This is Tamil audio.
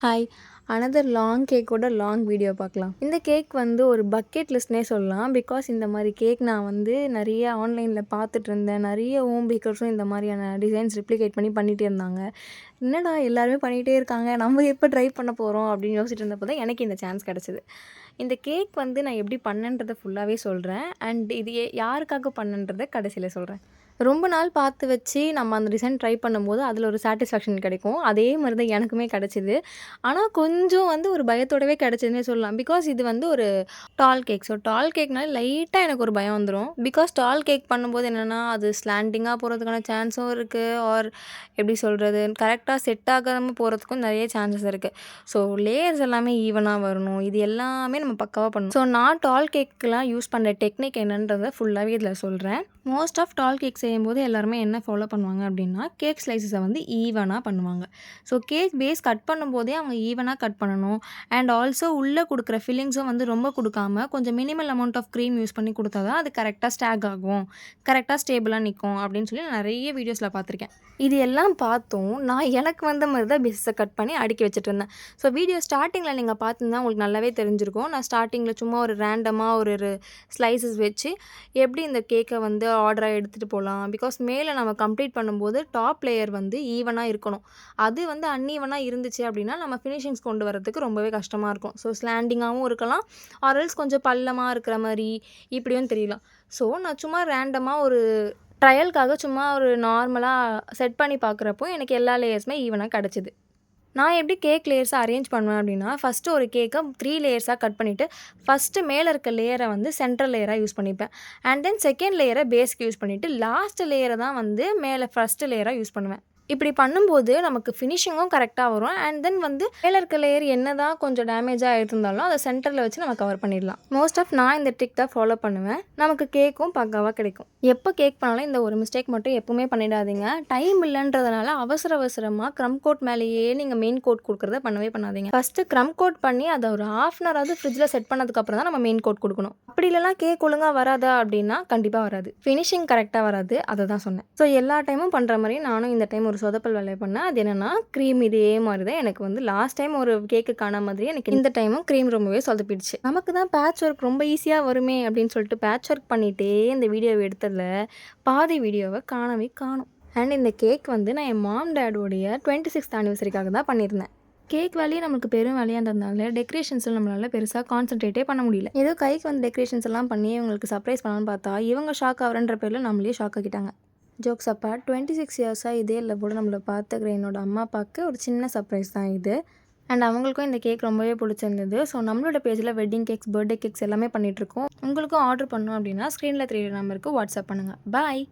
ஹாய்! அனதர் லாங் கேக்கோட லாங் வீடியோ பார்க்கலாம். இந்த கேக் வந்து ஒரு பக்கெட் லிஸ்ட்னே சொல்லலாம். பிகாஸ் இந்த மாரி கேக் நான் வந்து நெறைய ஆன்லைனில் பார்த்துட்ருந்தேன். நெறைய ஹோம் பேக்கர்ஸும் இந்த மாதிரியான டிசைன்ஸ் ரெப்ளிகேட் பண்ணிட்டே இருந்தாங்க. என்னடா எல்லாருமே பண்ணிகிட்டே இருக்காங்க, நம்ம எப்போ ட்ரை பண்ண போகிறோம் அப்படின்னு யோசிச்சுட்டு இருந்தப்போ தான் எனக்கு இந்த சான்ஸ் கிடச்சிது. இந்த கேக் வந்து நான் எப்படி பண்ணேன்றதை ஃபுல்லாகவே சொல்கிறேன். அண்ட் இது யாருக்காக பண்ணேன்றதை கடைசியில் சொல்கிறேன். ரொம்ப நாள் பார்த்து வச்சு நம்ம அந்த டிசைன் ட்ரை பண்ணும்போது அதில் ஒரு சாட்டிஸ்ஃபேக்ஷன் கிடைக்கும். அதே மாதிரி தான் எனக்குமே கிடச்சிது. ஆனால் கொஞ்சம் வந்து ஒரு பயத்தோடவே கிடச்சிதுன்னே சொல்லலாம். பிகாஸ் இது வந்து ஒரு டால் கேக். ஸோ டால் கேக்னால லைட்டாக எனக்கு ஒரு பயம் வந்துடும். பிகாஸ் டால் கேக் பண்ணும்போது என்னென்னா அது ஸ்லாண்டிங்காக போகிறதுக்கான சான்ஸும் இருக்குது. ஆர் எப்படி சொல்கிறது, கரெக்டாக செட் ஆகாமல் போகிறதுக்கும் நிறைய சான்சஸ் இருக்குது. ஸோ லேயர்ஸ் எல்லாமே ஈவனாக வரணும். இது எல்லாமே நம்ம பக்காவாக பண்ணணும். ஸோ நான் டால் கேக்கெலாம் யூஸ் பண்ணுற டெக்னிக் என்னன்றதை ஃபுல்லாகவே இதில் சொல்கிறேன். மோஸ்ட் ஆஃப் டால் கேக் செய்யும்போது எல்லாருமே என்ன ஃபாலோ பண்ணுவாங்க அப்படின்னா, கேக் ஸ்லைசஸை வந்து ஈவனாக பண்ணுவாங்க. ஸோ கேக் பேஸ் கட் பண்ணும்போதே அவங்க ஈவனாக கட் பண்ணணும். அண்ட் ஆல்சோ உள்ளே கொடுக்குற ஃபில்லிங்ஸும் வந்து ரொம்ப கொடுக்காம கொஞ்சம் minimal amount of cream use பண்ணி கொடுத்தா தான் அது கரெக்டாக ஸ்டாக் ஆகும், கரெக்டாக ஸ்டேபிளாக நிற்கும் அப்படின்னு சொல்லி நிறைய வீடியோஸில் பார்த்துருக்கேன். இது எல்லாம் பார்த்தும் நான் எனக்கு வந்த மாதிரி தான் பேஸை கட் பண்ணி அடுக்கி வச்சுட்டு இருந்தேன். ஸோ வீடியோ ஸ்டார்டிங்கில் நீங்கள் பார்த்துருந்தா உங்களுக்கு நல்லாவே தெரிஞ்சிருக்கும். நான் ஸ்டார்டிங்கில் சும்மா ஒரு ரேண்டமாக ஒரு ஸ்லைசஸ் வச்சு எப்படி இந்த கேக்கை வந்து ஆர்டராக எடுத்துகிட்டு போகலாம். பிகாஸ் மேலே நம்ம கம்ப்ளீட் பண்ணும்போது டாப் லேயர் வந்து ஈவனாக இருக்கணும். அது வந்து அன்ஈவனாக இருந்துச்சு அப்படின்னா நம்ம ஃபினிஷிங்ஸ் கொண்டு வரதுக்கு ரொம்பவே கஷ்டமாக இருக்கும். ஸோ ஸ்லாண்டிங்காகவும் இருக்கலாம், ஆர்எல்ஸ் கொஞ்சம் பள்ளமாக இருக்கிற மாதிரி இப்படியும் தெரியலாம். ஸோ நான் சும்மா ரேண்டமாக ஒரு ட்ரையலுக்காக சும்மா ஒரு நார்மலாக செட் பண்ணி பார்க்குறப்போ எனக்கு எல்லா லேயர்ஸுமே ஈவனாக கிடச்சிது. நான் எப்படி கேக் லேயர்ஸை அரேஞ்ச் பண்ணுவேன் அப்படின்னா, ஃபஸ்ட்டு ஒரு கேக்கை 3 லேயர்ஸாக கட் பண்ணிவிட்டு ஃபஸ்ட்டு மேலே இருக்க லேயரை வந்து சென்ட்ரல் லேயராக யூஸ் பண்ணிப்பேன். அண்ட் தென் செகண்ட் லேயரை பேஸ்க்கு யூஸ் பண்ணிவிட்டு லாஸ்ட் லேயரை தான் வந்து மேலே ஃபஸ்ட்டு லேயராக யூஸ் பண்ணுவேன். இப்படி பண்ணும்போது நமக்கு ஃபினிஷிங்கும் கரெக்டாக வரும். அண்ட் தென் வந்து மேலே இருக்க லேயர் என்ன தான் கொஞ்சம் டேமேஜாக ஆகிருந்தாலும் அதை சென்டரில் வச்சு நம்ம கவர் பண்ணிடலாம். மோஸ்ட் ஆஃப் நான் இந்த ட்ரிக் தான் ஃபாலோ பண்ணுவேன். நமக்கு கேக்கும் பக்காவாக கிடைக்கும். எப்போ கேக் பண்ணாலும் இந்த ஒரு மிஸ்டேக் மட்டும் எப்பவுமே பண்ணிடாதீங்க. டைம் இல்லைன்றதுனால அவசரமாக க்ரம் கோட் மேலேயே நீங்கள் மெயின் கோட் கொடுக்குறத பண்ணவே பண்ணாதீங்க. ஃபஸ்ட்டு க்ரம் கோட் பண்ணி அதை ஒரு ½ hour ஆகுது ஃப்ரிட்ஜில் செட் பண்ணதுக்கப்புறம் தான் நம்ம மெயின் கோட் கொடுக்கணும். அப்படி இல்லைனா கேக் ஒழுங்காக வராதா அப்படின்னா கண்டிப்பாக வராது. ஃபினிஷிங் கரெக்டாக வராது. அதை தான் சொன்னேன். ஸோ எல்லா டைமும் பண்ணுற மாதிரி நானும் இந்த டைம் ஒரு சொதப்பல் வேலையை பண்ணேன். அது என்னென்னா க்ரீம் இதே மாதிரி தான் எனக்கு வந்து லாஸ்ட் டைம் ஒரு கேக்கு காண மாதிரி எனக்கு இந்த டைமும் க்ரீம் ரொம்பவே சொதப்பிடுச்சு. நமக்கு தான் பேட்ச் ஒர்க் ரொம்ப ஈஸியாக வருமே அப்படின்னு சொல்லிட்டு பேட்ச் ஒர்க் பண்ணிகிட்டே இந்த வீடியோவை எடுத்ததில் பாதி வீடியோவை காணும். அண்ட் இந்த கேக் வந்து நான் என் மாம் டேடோடைய 26th anniversary-க்காக தான் பண்ணியிருந்தேன். கேக் வேலையே நமக்கு பெரும் வேலையாக இருந்ததுனால டெக்கரேஷன்ஸில் நம்மளால் பெருசாக கான்சன்ட்ரேட்டே பண்ண முடியல. ஏதோ கைக்கு வந்து டெக்கரேஷன்ஸ் எல்லாம் பண்ணி இவங்களுக்கு சர்ப்ரைஸ் பண்ணலான்னு பார்த்தா இவங்க ஷாக் ஆகிறன்ற பேரில் நம்மளே ஷாக் ஆகிட்டாங்க. ஜோக்ஸ் அப்பார்ட், 26 இயர்ஸாக இதே லெவலோட நம்மளை பார்த்துக்கிற என்னோட அம்மா அப்பாவுக்கு ஒரு சின்ன சர்ப்ரைஸ் தான் இது. அண்ட் அவங்களுக்கும் இந்த கேக் ரொம்பவே பிடிச்சிருந்தது. ஸோ நம்மளோட பேஜில் வெட்டிங் கேக்ஸ், பர்த்டே கேக்ஸ் எல்லாமே பண்ணிகிட்ருக்கோம். உங்களுக்கும் ஆர்டர் பண்ணோம் அப்படின்னா ஸ்க்ரீனில் 3 நம்பருக்கு வாட்ஸ்அப் பண்ணுங்கள். பாய்.